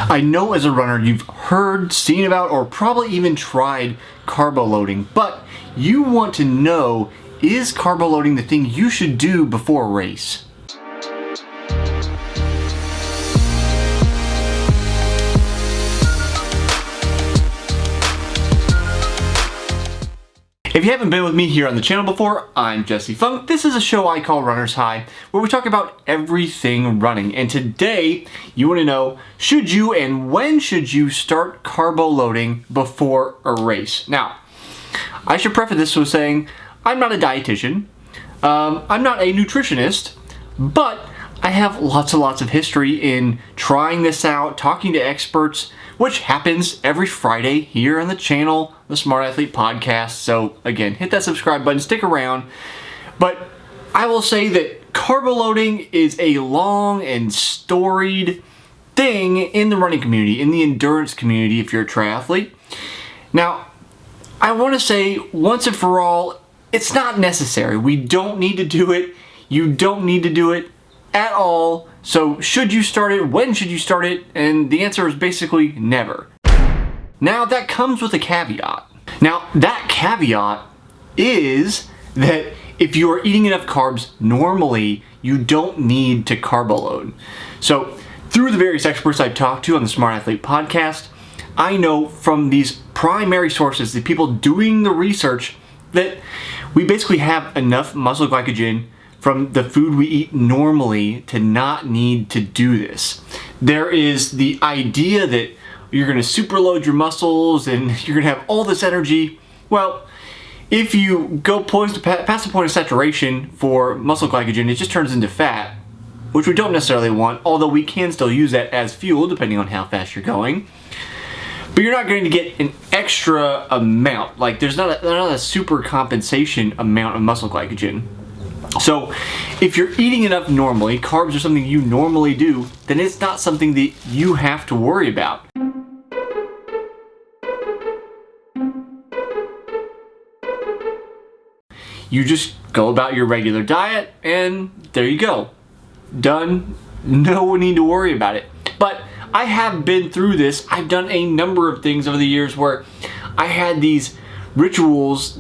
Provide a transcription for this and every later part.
I know as a runner you've heard, seen about, or probably even tried carbo loading, but you want to know, is carbo loading the thing you should do before a race? If you haven't been with me here on the channel before, I'm Jesse Funk. This is a show I call Runner's High, where we talk about everything running. And today, you want to know, should you and when should you start carbo loading before a race? Now, I should preface this with saying, I'm not a dietitian, I'm not a nutritionist, but I have lots and lots of history in trying this out, talking to experts, which happens every Friday here on the channel, the Smart Athlete Podcast. So again, hit that subscribe button, stick around. But I will say that carbo loading is a long and storied thing in the running community, in the endurance community if you're a triathlete. Now, I want to say once and for all, it's not necessary. We don't need to do it. You don't need to do it at all. So should you start it? When should you start it? And the answer is basically never. Now that comes with a caveat. Now that caveat is that if you are eating enough carbs normally, you don't need to carbo load. So through the various experts I've talked to on the Smart Athlete Podcast, I know from these primary sources, the people doing the research, that we basically have enough muscle glycogen from the food we eat normally to not need to do this. There is the idea that you're going to superload your muscles and you're going to have all this energy. Well, if you go past the point of saturation for muscle glycogen, it just turns into fat, which we don't necessarily want, although we can still use that as fuel depending on how fast you're going. But you're not going to get an extra amount. Like there's not a super compensation amount of muscle glycogen. So if you're eating enough normally, carbs are something you normally do, then it's not something that you have to worry about. You just go about your regular diet and there you go. Done. No need to worry about it. But I have been through this. I've done a number of things over the years where I had these rituals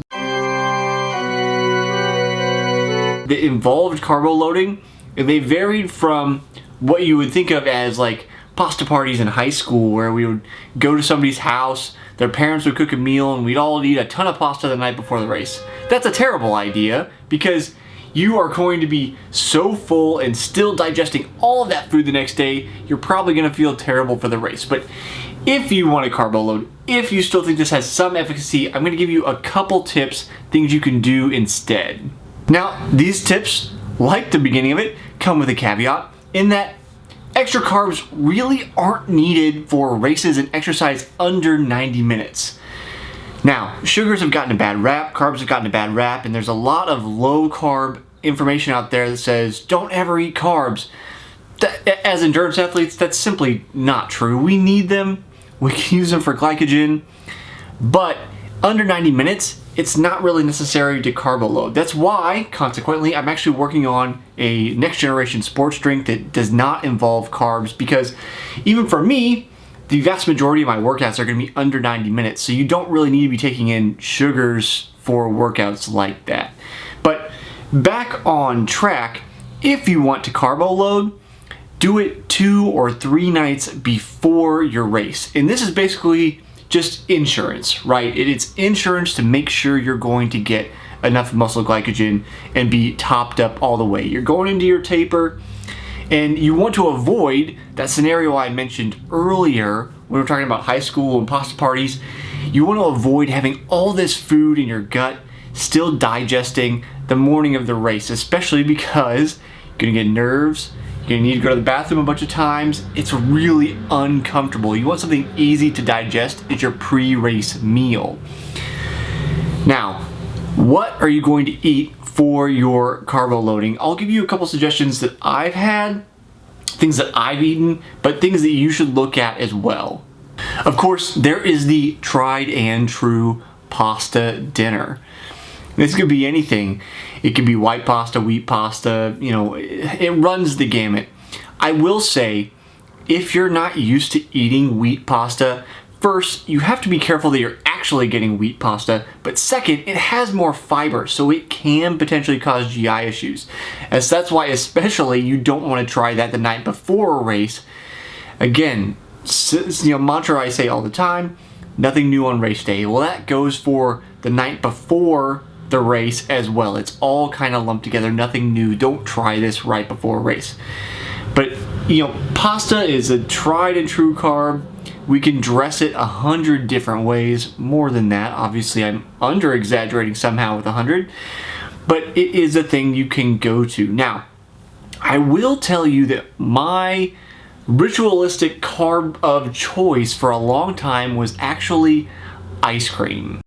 that involved carbo loading, and they varied from what you would think of as like pasta parties in high school, where we would go to somebody's house, their parents would cook a meal, and we'd all eat a ton of pasta the night before the race. That's a terrible idea because you are going to be so full and still digesting all of that food the next day, you're probably going to feel terrible for the race. But if you want to carbo load, if you still think this has some efficacy, I'm going to give you a couple tips, things you can do instead. Now, these tips, like the beginning of it, come with a caveat in that extra carbs really aren't needed for races and exercise under 90 minutes. Now, sugars have gotten a bad rap, carbs have gotten a bad rap, and there's a lot of low carb information out there that says don't ever eat carbs. As endurance athletes, that's simply not true. We need them, we can use them for glycogen, but under 90 minutes, it's not really necessary to carbo load. That's why, consequently, I'm actually working on a next generation sports drink that does not involve carbs, because even for me, the vast majority of my workouts are going to be under 90 minutes, so you don't really need to be taking in sugars for workouts like that. But back on track, if you want to carbo load, do it 2 or 3 nights before your race. And this is basically just insurance, right? It's insurance to make sure you're going to get enough muscle glycogen and be topped up all the way. You're going into your taper, and you want to avoid that scenario I mentioned earlier when we were talking about high school and pasta parties. You want to avoid having all this food in your gut still digesting the morning of the race, especially because you're going to get nerves. You're going to need to go to the bathroom a bunch of times. It's really uncomfortable. You want something easy to digest. It's your pre-race meal. Now, what are you going to eat for your carbo loading? I'll give you a couple suggestions that I've had, things that I've eaten, but things that you should look at as well. Of course, there is the tried and true pasta dinner. This could be anything. It could be white pasta, wheat pasta, it runs the gamut. I will say, if you're not used to eating wheat pasta, first, you have to be careful that you're actually getting wheat pasta, but second, it has more fiber, so it can potentially cause GI issues. As that's why especially you don't want to try that the night before a race. Again, mantra I say all the time, nothing new on race day. Well, that goes for the night before the race as well. It's all kind of lumped together, nothing new. Don't try this right before a race. But, pasta is a tried and true carb. We can dress it 100 different ways, more than that. Obviously, I'm under-exaggerating somehow with 100, but it is a thing you can go to. Now, I will tell you that my ritualistic carb of choice for a long time was actually ice cream.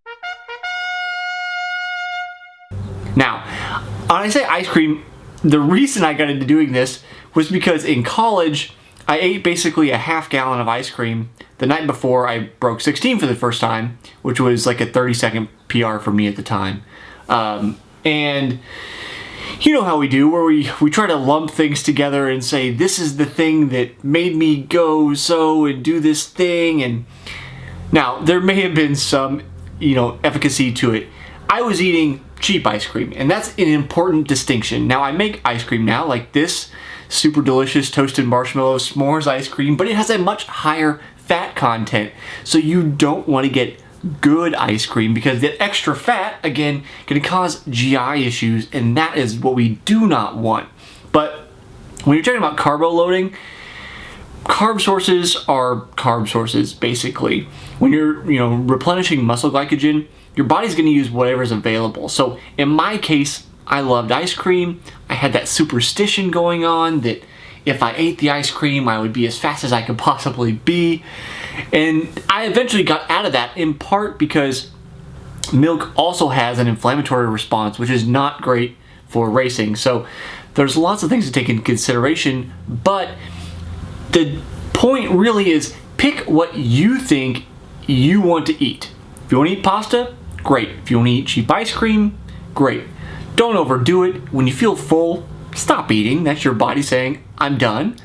Now, when I say ice cream, the reason I got into doing this was because in college, I ate basically a half gallon of ice cream the night before I broke 16 for the first time, which was like a 30-second PR for me at the time. And you know how we do, where we try to lump things together and say, this is the thing that made me go so and do this thing. And now, there may have been some, efficacy to it. I was eating cheap ice cream, and that's an important distinction. Now, I make ice cream now, like this super delicious toasted marshmallow s'mores ice cream, but it has a much higher fat content, so you don't want to get good ice cream because that extra fat, again, can cause GI issues, and that is what we do not want. But when you're talking about carbo loading, carb sources are carb sources, basically. When you're, replenishing muscle glycogen, your body's going to use whatever's available. So in my case, I loved ice cream. I had that superstition going on that if I ate the ice cream, I would be as fast as I could possibly be. And I eventually got out of that, in part because milk also has an inflammatory response, which is not great for racing. So there's lots of things to take into consideration, but the point really is pick what you think you want to eat. If you want to eat pasta, great. If you want to eat cheap ice cream, great. Don't overdo it. When you feel full, stop eating. That's your body saying, I'm done.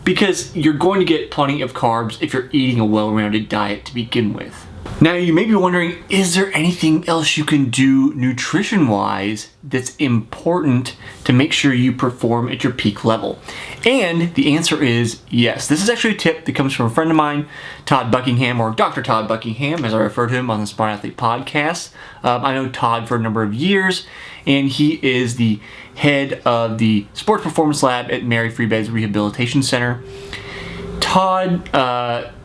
Because you're going to get plenty of carbs if you're eating a well-rounded diet to begin with. Now, you may be wondering, is there anything else you can do nutrition-wise that's important to make sure you perform at your peak level? And the answer is yes. This is actually a tip that comes from a friend of mine, Todd Buckingham, or Dr. Todd Buckingham, as I refer to him on the Smart Athlete podcast. I know Todd for a number of years, and he is the head of the Sports Performance Lab at Mary Free Beds Rehabilitation Center. Todd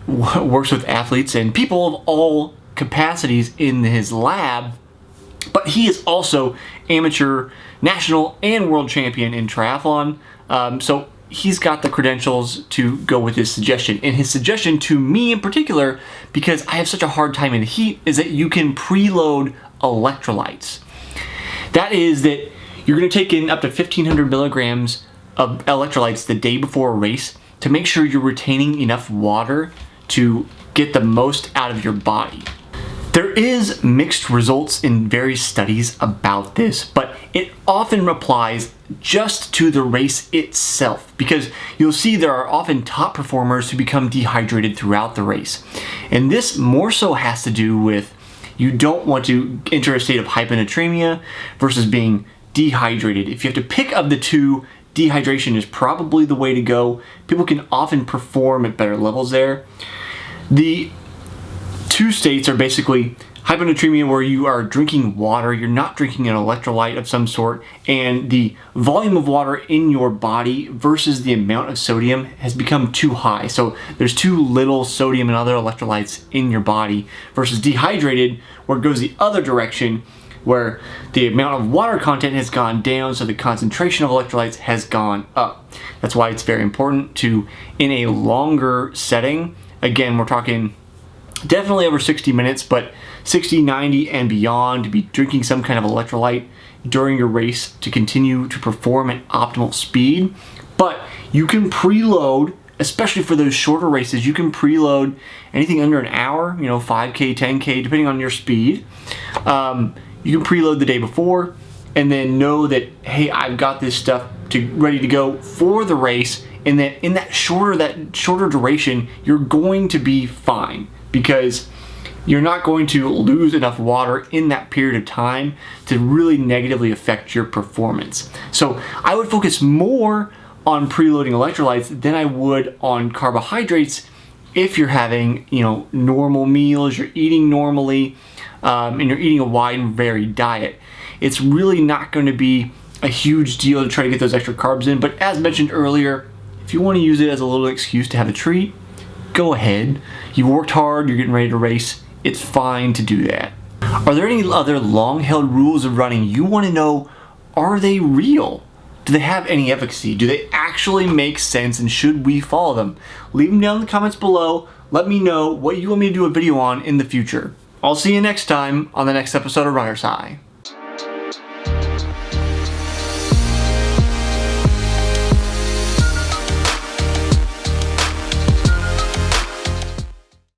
works with athletes and people of all capacities in his lab, but he is also amateur, national, and world champion in triathlon. So he's got the credentials to go with his suggestion. And his suggestion to me in particular, because I have such a hard time in the heat, is that you can preload electrolytes. That is that you're going to take in up to 1,500 milligrams of electrolytes the day before a race to make sure you're retaining enough water to get the most out of your body. There is mixed results in various studies about this, but it often applies just to the race itself, because you'll see there are often top performers who become dehydrated throughout the race. And this more so has to do with you don't want to enter a state of hyponatremia versus being dehydrated. If you have to pick of the two, dehydration is probably the way to go. People can often perform at better levels there. The two states are basically hyponatremia, where you are drinking water, you're not drinking an electrolyte of some sort, and the volume of water in your body versus the amount of sodium has become too high. So there's too little sodium and other electrolytes in your body, versus dehydrated, where it goes the other direction, where the amount of water content has gone down, so the concentration of electrolytes has gone up. That's why it's very important to, in a longer setting, again, we're talking definitely over 60 minutes, but 60, 90, and beyond, to be drinking some kind of electrolyte during your race to continue to perform at optimal speed. But you can preload, especially for those shorter races, you can preload anything under an hour, 5K, 10K, depending on your speed. You can preload the day before, and then know that, hey, I've got this stuff ready to go for the race and that in that shorter duration, you're going to be fine, because you're not going to lose enough water in that period of time to really negatively affect your performance. So I would focus more on preloading electrolytes than I would on carbohydrates if you're having, normal meals, you're eating normally, and you're eating a wide and varied diet. It's really not going to be a huge deal to try to get those extra carbs in, but as mentioned earlier, if you want to use it as a little excuse to have a treat, go ahead. You worked hard, you're getting ready to race, it's fine to do that. Are there any other long-held rules of running you want to know? Are they real? Do they have any efficacy? Do they actually make sense, and should we follow them? Leave them down in the comments below. Let me know what you want me to do a video on in the future. I'll see you next time on the next episode of Runner's High.